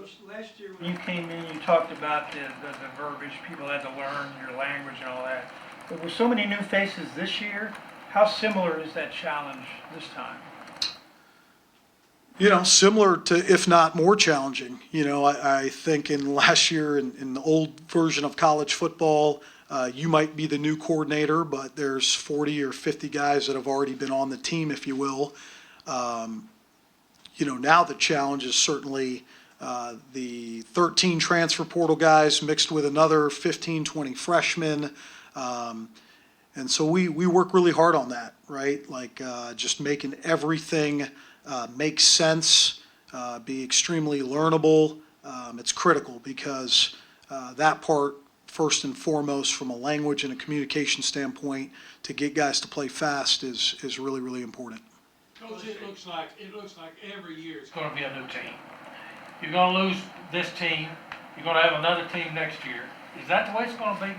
Coach, last year when you came in, you talked about the verbiage, people had to learn your language and all that. But with so many new faces this year, how similar is that challenge this time? You know, similar to, if not more challenging. You know, I think in last year, in the old version of college football, you might be the new coordinator, but there's 40 or 50 guys that have already been on the team, if you will. You know, now the challenge is certainly the 13 transfer portal guys mixed with another 15, 20 freshmen. And so we work really hard on that, right? Like just making everything make sense, be extremely learnable. It's critical because that part, first and foremost, from a language and a communication standpoint, to get guys to play fast is really, really important. Coach, it looks like every year it's going to be a new team. You're going to lose this team. You're going to have another team next year. Is that the way it's going to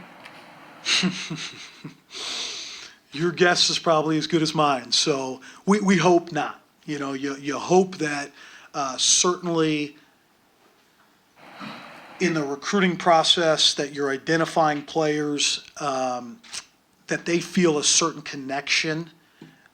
be? Your guess is probably as good as mine. So we hope not. You know, you hope that certainly in the recruiting process that you're identifying players that they feel a certain connection,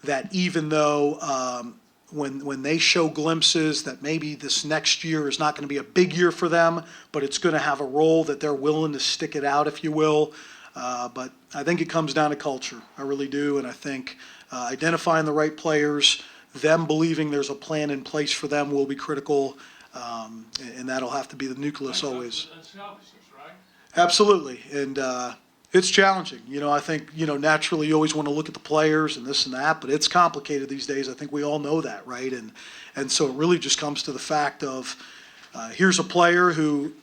that even though when they show glimpses that maybe this next year is not going to be a big year for them, but it's going to have a role that they're willing to stick it out, if you will. But I think it comes down to culture. I really do. And I think identifying the right players, them believing there's a plan in place for them will be critical. And that'll have to be the nucleus always. Unselfishness, right? Absolutely. And it's challenging. You know, I think, you know, naturally you always want to look at the players and this and that, but it's complicated these days. I think we all know that, right? And so it really just comes to the fact of here's a player who,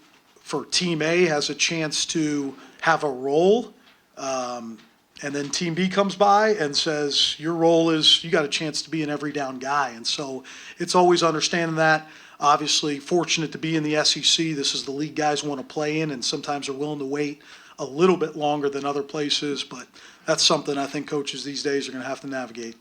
for Team A, has a chance to have a role. And then Team B comes by and says, your role is, you got a chance to be an every down guy. And so it's always understanding that. Obviously, fortunate to be in the SEC. This is the league guys want to play in, and sometimes are willing to wait a little bit longer than other places. But that's something I think coaches these days are going to have to navigate.